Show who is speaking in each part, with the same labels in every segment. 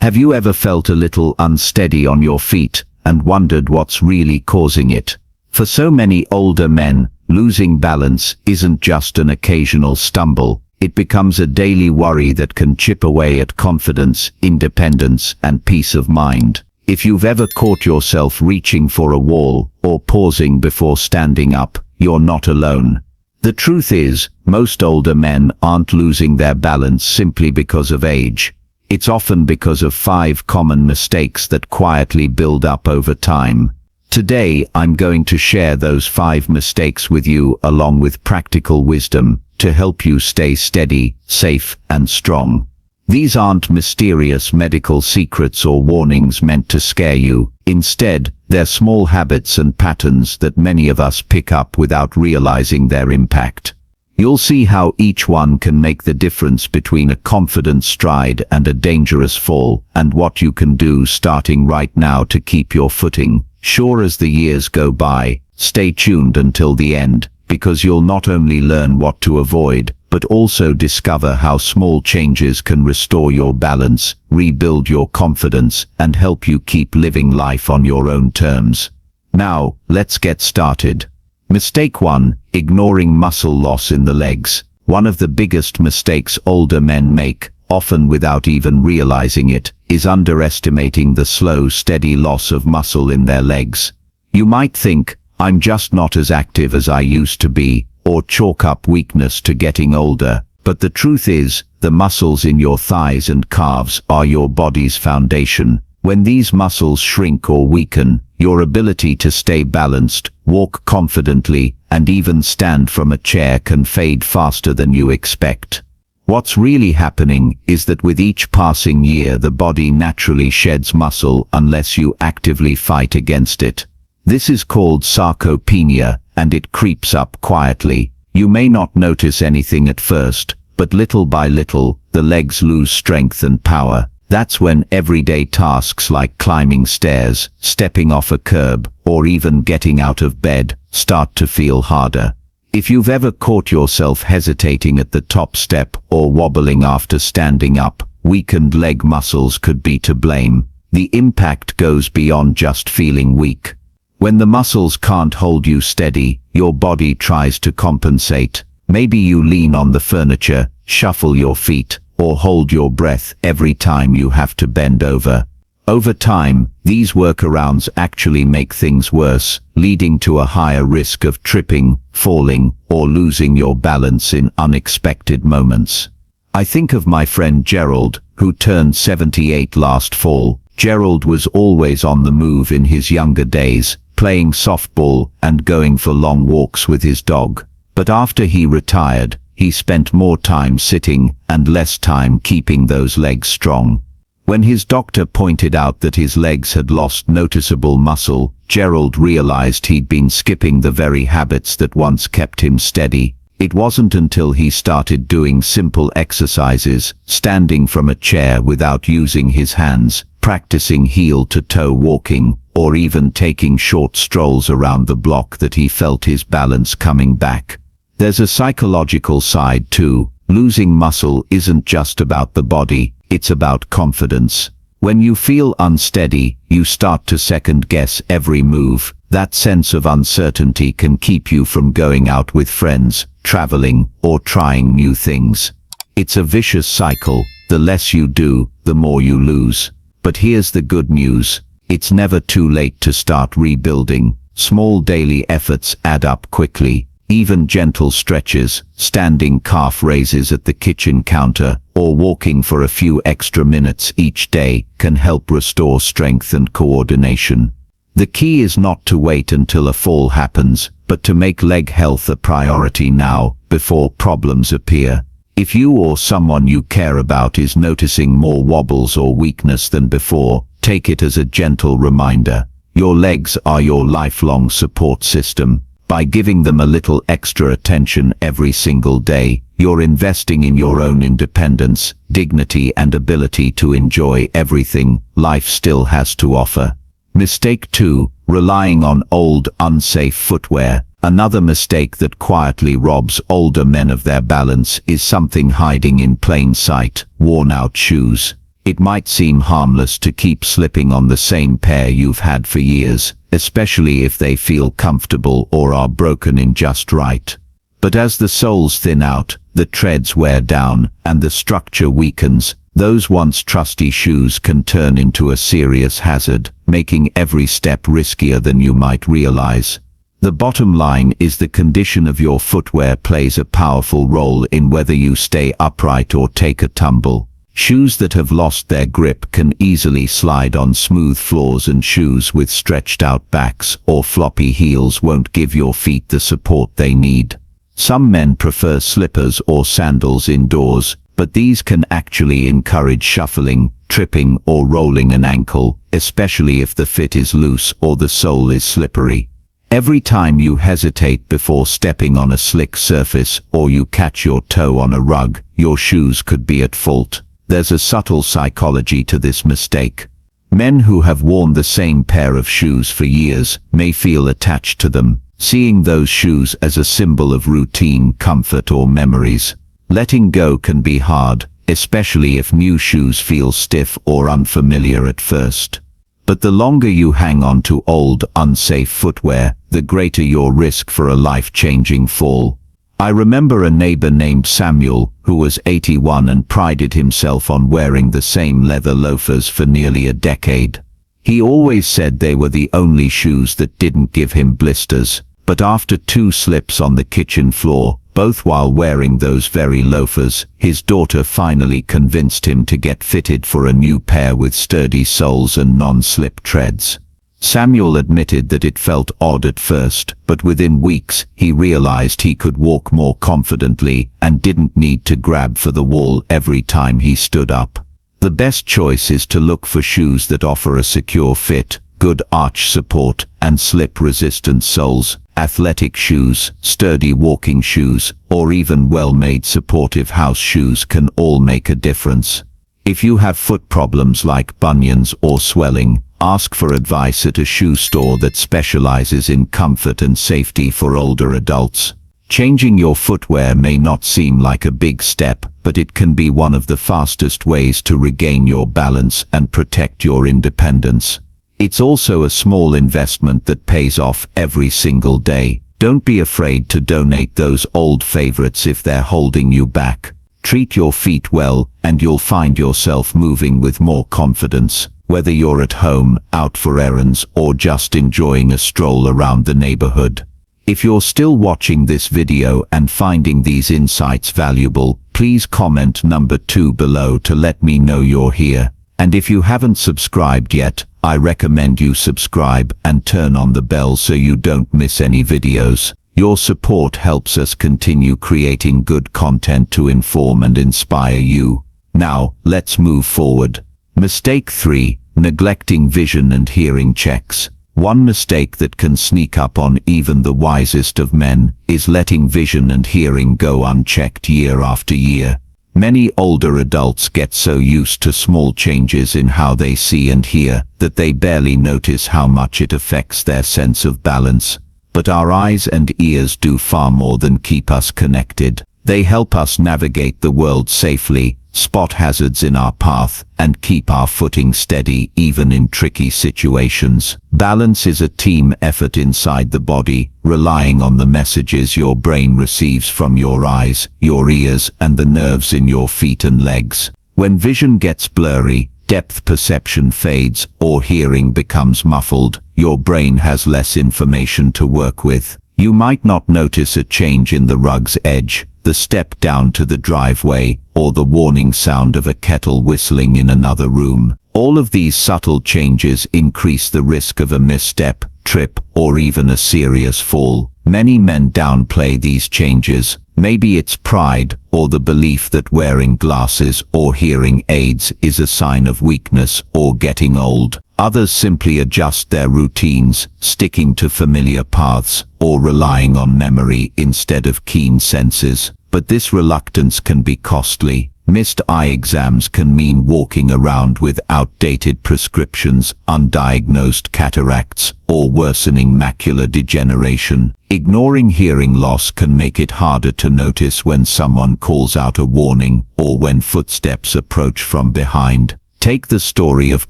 Speaker 1: Have you ever felt a little unsteady on your feet and wondered what's really causing it? For so many older men, losing balance isn't just an occasional stumble. It becomes a daily worry that can chip away at confidence, independence, and peace of mind. If you've ever caught yourself reaching for a wall or pausing before standing up, you're not alone. The truth is, most older men aren't losing their balance simply because of age. It's often because of 5 common mistakes that quietly build up over time. Today, I'm going to share those 5 mistakes with you along with practical wisdom to help you stay steady, safe, and strong. These aren't mysterious medical secrets or warnings meant to scare you. Instead, they're small habits and patterns that many of us pick up without realizing their impact. You'll see how each one can make the difference between a confident stride and a dangerous fall, and what you can do starting right now to keep your footing. Sure, as the years go by, stay tuned until the end, because you'll not only learn what to avoid, but also discover how small changes can restore your balance, rebuild your confidence, and help you keep living life on your own terms. Now, let's get started. Mistake 1. Ignoring muscle loss in the legs. One of the biggest mistakes older men make, often without even realizing it, is underestimating the slow, steady loss of muscle in their legs. You might think, I'm just not as active as I used to be, or chalk up weakness to getting older. But the truth is, the muscles in your thighs and calves are your body's foundation. When these muscles shrink or weaken, your ability to stay balanced, walk confidently, and even stand from a chair can fade faster than you expect. What's really happening is that with each passing year the body naturally sheds muscle unless you actively fight against it. This is called sarcopenia, and it creeps up quietly. You may not notice anything at first, but little by little, the legs lose strength and power. That's when everyday tasks like climbing stairs, stepping off a curb, or even getting out of bed, start to feel harder. If you've ever caught yourself hesitating at the top step or wobbling after standing up, weakened leg muscles could be to blame. The impact goes beyond just feeling weak. When the muscles can't hold you steady, your body tries to compensate. Maybe you lean on the furniture, shuffle your feet, or hold your breath every time you have to bend over. Over time, these workarounds actually make things worse, leading to a higher risk of tripping, falling, or losing your balance in unexpected moments. I think of my friend Gerald, who turned 78 last fall. Gerald was always on the move in his younger days, playing softball and going for long walks with his dog. But after he retired, he spent more time sitting and less time keeping those legs strong. When his doctor pointed out that his legs had lost noticeable muscle, Gerald realized he'd been skipping the very habits that once kept him steady. It wasn't until he started doing simple exercises, standing from a chair without using his hands, practicing heel-to-toe walking, or even taking short strolls around the block that he felt his balance coming back. There's a psychological side too. Losing muscle isn't just about the body, it's about confidence. When you feel unsteady, you start to second-guess every move. That sense of uncertainty can keep you from going out with friends, traveling, or trying new things. It's a vicious cycle. The less you do, the more you lose. But here's the good news. It's never too late to start rebuilding. Small daily efforts add up quickly. Even gentle stretches, standing calf raises at the kitchen counter, or walking for a few extra minutes each day can help restore strength and coordination. The key is not to wait until a fall happens, but to make leg health a priority now, before problems appear. If you or someone you care about is noticing more wobbles or weakness than before, take it as a gentle reminder. Your legs are your lifelong support system. By giving them a little extra attention every single day, you're investing in your own independence, dignity, and ability to enjoy everything life still has to offer. Mistake 2. Relying on old, unsafe footwear. Another mistake that quietly robs older men of their balance is something hiding in plain sight: worn-out shoes. It might seem harmless to keep slipping on the same pair you've had for years, especially if they feel comfortable or are broken in just right. But as the soles thin out, the treads wear down, and the structure weakens, those once trusty shoes can turn into a serious hazard, making every step riskier than you might realize. The bottom line is the condition of your footwear plays a powerful role in whether you stay upright or take a tumble. Shoes that have lost their grip can easily slide on smooth floors, and shoes with stretched out backs or floppy heels won't give your feet the support they need. Some men prefer slippers or sandals indoors, but these can actually encourage shuffling, tripping, or rolling an ankle, especially if the fit is loose or the sole is slippery. Every time you hesitate before stepping on a slick surface or you catch your toe on a rug, your shoes could be at fault. There's a subtle psychology to this mistake. Men who have worn the same pair of shoes for years may feel attached to them, seeing those shoes as a symbol of routine, comfort, or memories. Letting go can be hard, especially if new shoes feel stiff or unfamiliar at first. But the longer you hang on to old, unsafe footwear, the greater your risk for a life-changing fall. I remember a neighbor named Samuel, who was 81 and prided himself on wearing the same leather loafers for nearly a decade. He always said they were the only shoes that didn't give him blisters, but after 2 slips on the kitchen floor, both while wearing those very loafers, his daughter finally convinced him to get fitted for a new pair with sturdy soles and non-slip treads. Samuel admitted that it felt odd at first, but within weeks he realized he could walk more confidently and didn't need to grab for the wall every time he stood up. The best choice is to look for shoes that offer a secure fit, good arch support, and slip-resistant soles. Athletic shoes, sturdy walking shoes, or even well-made supportive house shoes can all make a difference. If you have foot problems like bunions or swelling, ask for advice at a shoe store that specializes in comfort and safety for older adults. Changing your footwear may not seem like a big step, but it can be one of the fastest ways to regain your balance and protect your independence. It's also a small investment that pays off every single day. Don't be afraid to donate those old favorites if they're holding you back. Treat your feet well, and you'll find yourself moving with more confidence, whether you're at home, out for errands, or just enjoying a stroll around the neighborhood. If you're still watching this video and finding these insights valuable, please comment number 2 below to let me know you're here. And if you haven't subscribed yet, I recommend you subscribe and turn on the bell so you don't miss any videos. Your support helps us continue creating good content to inform and inspire you. Now, let's move forward. Mistake 3. Neglecting vision and hearing checks. One mistake that can sneak up on even the wisest of men is letting vision and hearing go unchecked year after year. Many older adults get so used to small changes in how they see and hear that they barely notice how much it affects their sense of balance. But our eyes and ears do far more than keep us connected. They help us navigate the world safely, spot hazards in our path, and keep our footing steady even in tricky situations. Balance is a team effort inside the body, relying on the messages your brain receives from your eyes, your ears, and the nerves in your feet and legs. When vision gets blurry, depth perception fades, or hearing becomes muffled, your brain has less information to work with. You might not notice a change in the rug's edge, the step down to the driveway, or the warning sound of a kettle whistling in another room. All of these subtle changes increase the risk of a misstep, trip, or even a serious fall. Many men downplay these changes. Maybe it's pride, or the belief that wearing glasses or hearing aids is a sign of weakness or getting old. Others simply adjust their routines, sticking to familiar paths, or relying on memory instead of keen senses. But this reluctance can be costly. Missed eye exams can mean walking around with outdated prescriptions, undiagnosed cataracts, or worsening macular degeneration. Ignoring hearing loss can make it harder to notice when someone calls out a warning or when footsteps approach from behind. Take the story of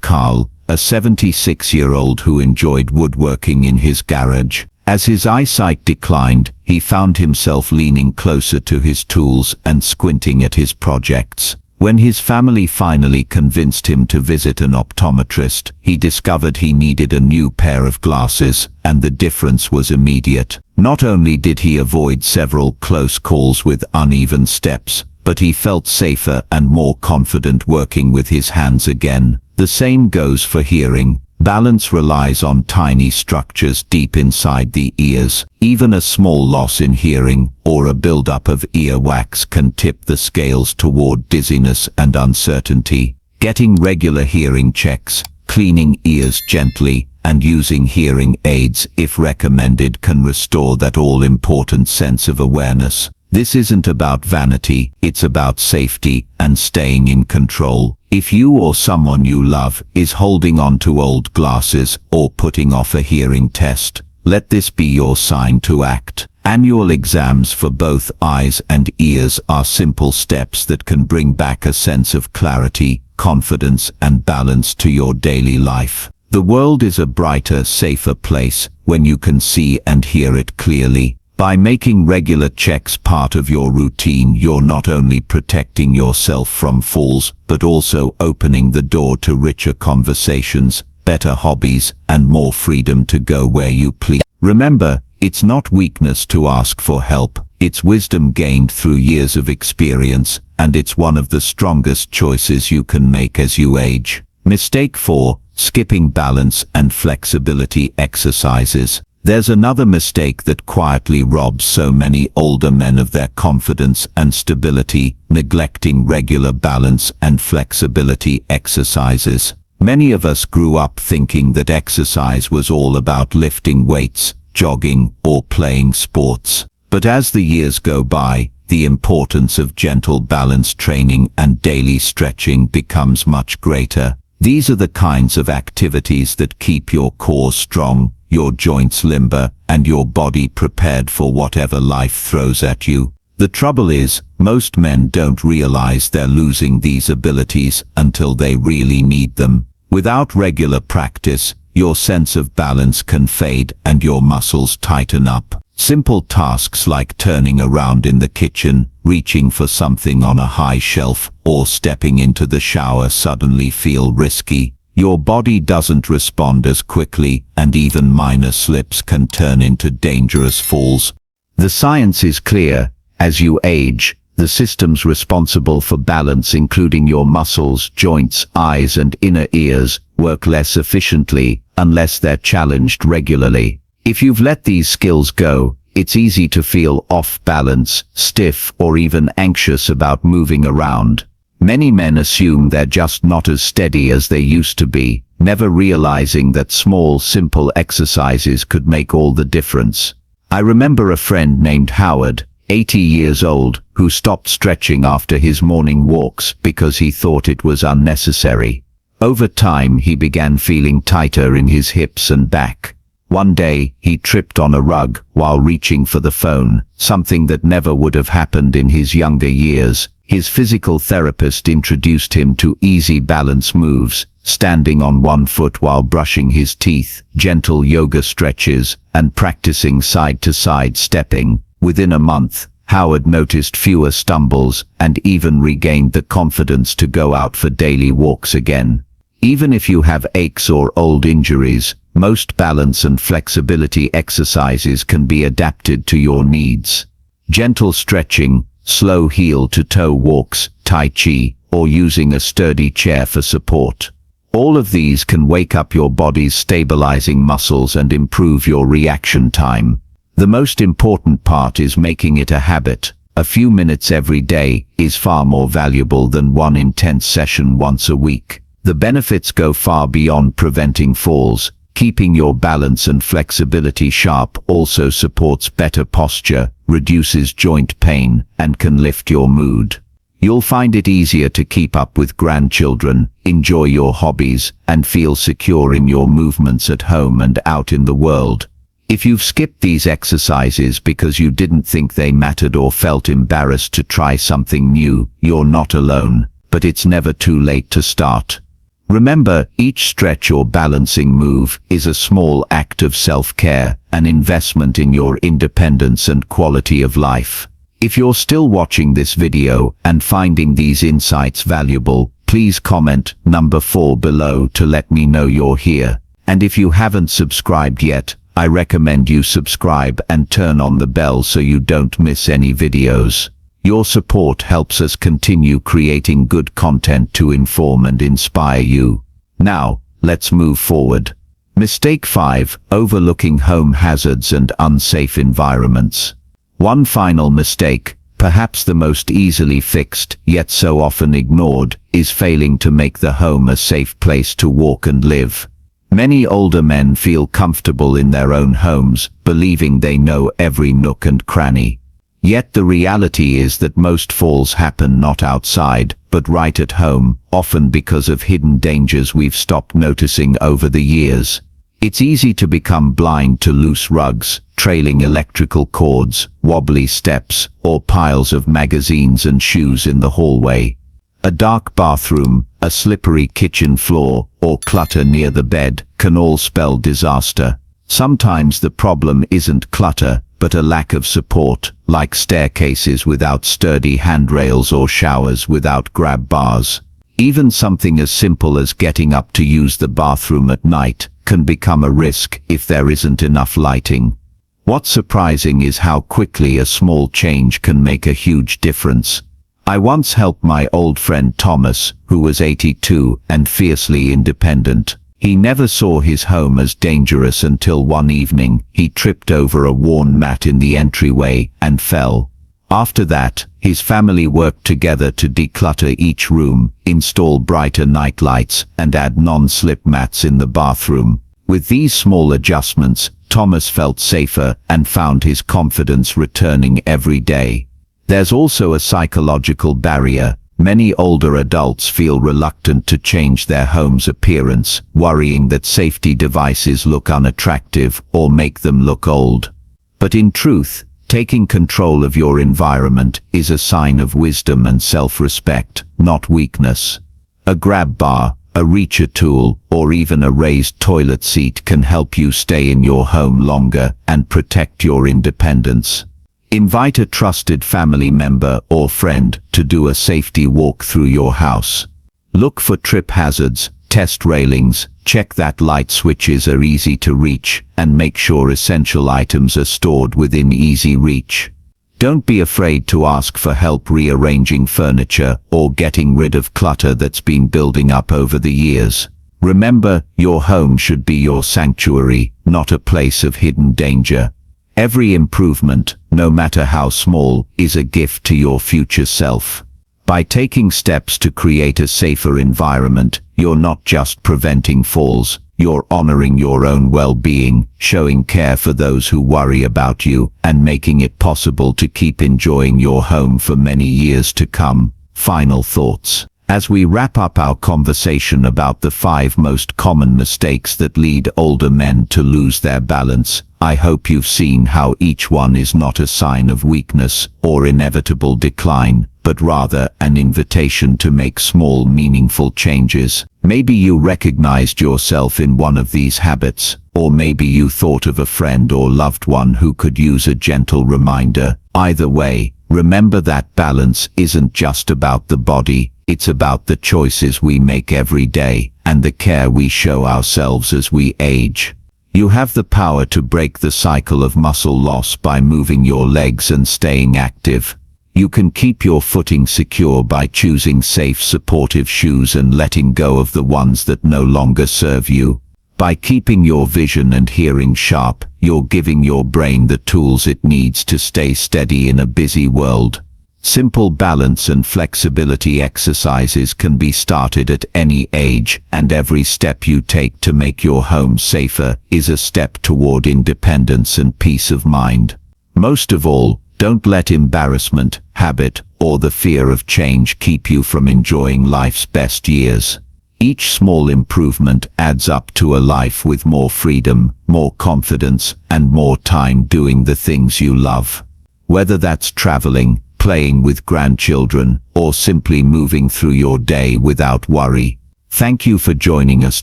Speaker 1: Carl, a 76-year-old who enjoyed woodworking in his garage. As his eyesight declined, he found himself leaning closer to his tools and squinting at his projects. When his family finally convinced him to visit an optometrist, he discovered he needed a new pair of glasses, and the difference was immediate. Not only did he avoid several close calls with uneven steps, but he felt safer and more confident working with his hands again. The same goes for hearing. Balance relies on tiny structures deep inside the ears. Even a small loss in hearing, or a buildup of earwax, can tip the scales toward dizziness and uncertainty. Getting regular hearing checks, cleaning ears gently, and using hearing aids if recommended can restore that all-important sense of awareness. This isn't about vanity, it's about safety and staying in control. If you or someone you love is holding on to old glasses or putting off a hearing test, let this be your sign to act. Annual exams for both eyes and ears are simple steps that can bring back a sense of clarity, confidence, and balance to your daily life. The world is a brighter, safer place when you can see and hear it clearly. By making regular checks part of your routine, you're not only protecting yourself from falls, but also opening the door to richer conversations, better hobbies, and more freedom to go where you please. Remember, it's not weakness to ask for help, it's wisdom gained through years of experience, and it's one of the strongest choices you can make as you age. Mistake 4. Skipping balance and flexibility exercises. There's another mistake that quietly robs so many older men of their confidence and stability: neglecting regular balance and flexibility exercises. Many of us grew up thinking that exercise was all about lifting weights, jogging, or playing sports. But as the years go by, the importance of gentle balance training and daily stretching becomes much greater. These are the kinds of activities that keep your core strong, your joints limber, and your body prepared for whatever life throws at you. The trouble is, most men don't realize they're losing these abilities until they really need them. Without regular practice, your sense of balance can fade and your muscles tighten up. Simple tasks like turning around in the kitchen, reaching for something on a high shelf, or stepping into the shower suddenly feel risky. Your body doesn't respond as quickly, and even minor slips can turn into dangerous falls. The science is clear. As you age, the systems responsible for balance, including your muscles, joints, eyes, and inner ears, work less efficiently unless they're challenged regularly. If you've let these skills go, it's easy to feel off balance, stiff, or even anxious about moving around. Many men assume they're just not as steady as they used to be, never realizing that small, simple exercises could make all the difference. I remember a friend named Howard, 80 years old, who stopped stretching after his morning walks because he thought it was unnecessary. Over time, he began feeling tighter in his hips and back. One day, he tripped on a rug while reaching for the phone, something that never would have happened in his younger years. His physical therapist introduced him to easy balance moves, standing on one foot while brushing his teeth, gentle yoga stretches, and practicing side-to-side stepping. Within a month, Howard noticed fewer stumbles and even regained the confidence to go out for daily walks again. Even if you have aches or old injuries, most balance and flexibility exercises can be adapted to your needs. Gentle stretching, slow heel-to-toe walks, tai chi, or using a sturdy chair for support. All of these can wake up your body's stabilizing muscles and improve your reaction time. The most important part is making it a habit. A few minutes every day is far more valuable than one intense session once a week. The benefits go far beyond preventing falls. Keeping your balance and flexibility sharp also supports better posture, reduces joint pain, and can lift your mood. You'll find it easier to keep up with grandchildren, enjoy your hobbies, and feel secure in your movements at home and out in the world. If you've skipped these exercises because you didn't think they mattered or felt embarrassed to try something new, you're not alone, but it's never too late to start. Remember, each stretch or balancing move is a small act of self-care, an investment in your independence and quality of life. If you're still watching this video and finding these insights valuable, please comment number 4 below to let me know you're here. And if you haven't subscribed yet, I recommend you subscribe and turn on the bell so you don't miss any videos. Your support helps us continue creating good content to inform and inspire you. Now, let's move forward. Mistake 5. Overlooking home hazards and unsafe environments. One final mistake, perhaps the most easily fixed, yet so often ignored, is failing to make the home a safe place to walk and live. Many older men feel comfortable in their own homes, believing they know every nook and cranny. Yet the reality is that most falls happen not outside, but right at home, often because of hidden dangers we've stopped noticing over the years. It's easy to become blind to loose rugs, trailing electrical cords, wobbly steps, or piles of magazines and shoes in the hallway. A dark bathroom, a slippery kitchen floor, or clutter near the bed can all spell disaster. Sometimes the problem isn't clutter, but a lack of support, like staircases without sturdy handrails or showers without grab bars. Even something as simple as getting up to use the bathroom at night can become a risk if there isn't enough lighting. What's surprising is how quickly a small change can make a huge difference. I once helped my old friend Thomas, who was 82 and fiercely independent. He never saw his home as dangerous until one evening he tripped over a worn mat in the entryway and fell. After that, his family worked together to declutter each room, install brighter night lights, and add non-slip mats in the bathroom. With these small adjustments, Thomas felt safer and found his confidence returning every day. There's also a psychological barrier. Many older adults feel reluctant to change their home's appearance, worrying that safety devices look unattractive or make them look old. But in truth, taking control of your environment is a sign of wisdom and self-respect, not weakness. A grab bar, a reacher tool, or even a raised toilet seat can help you stay in your home longer and protect your independence. Invite a trusted family member or friend to do a safety walk through your house. Look for trip hazards, test railings, check that light switches are easy to reach, and make sure essential items are stored within easy reach. Don't be afraid to ask for help rearranging furniture or getting rid of clutter that's been building up over the years. Remember, your home should be your sanctuary, not a place of hidden danger. Every improvement, no matter how small, is a gift to your future self. By taking steps to create a safer environment, you're not just preventing falls, you're honoring your own well-being, showing care for those who worry about you, and making it possible to keep enjoying your home for many years to come. Final thoughts. As we wrap up our conversation about the 5 most common mistakes that lead older men to lose their balance, I hope you've seen how each one is not a sign of weakness or inevitable decline, but rather an invitation to make small, meaningful changes. Maybe you recognized yourself in one of these habits, or maybe you thought of a friend or loved one who could use a gentle reminder. Either way, remember that balance isn't just about the body, it's about the choices we make every day, and the care we show ourselves as we age. You have the power to break the cycle of muscle loss by moving your legs and staying active. You can keep your footing secure by choosing safe, supportive shoes and letting go of the ones that no longer serve you. By keeping your vision and hearing sharp, you're giving your brain the tools it needs to stay steady in a busy world. Simple balance and flexibility exercises can be started at any age, and every step you take to make your home safer is a step toward independence and peace of mind. Most of all, don't let embarrassment, habit, or the fear of change keep you from enjoying life's best years. Each small improvement adds up to a life with more freedom, more confidence, and more time doing the things you love. Whether that's traveling, playing with grandchildren, or simply moving through your day without worry. Thank you for joining us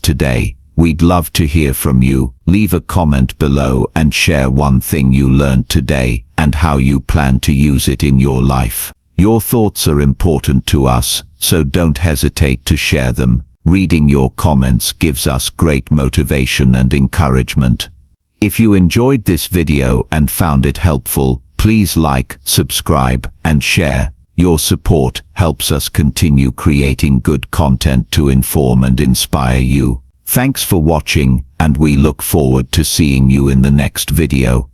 Speaker 1: today. We'd love to hear from you. Leave a comment below and share one thing you learned today and how you plan to use it in your life. Your thoughts are important to us, so don't hesitate to share them. Reading your comments gives us great motivation and encouragement. If you enjoyed this video and found it helpful, please like, subscribe, and share. Your support helps us continue creating good content to inform and inspire you. Thanks for watching, and we look forward to seeing you in the next video.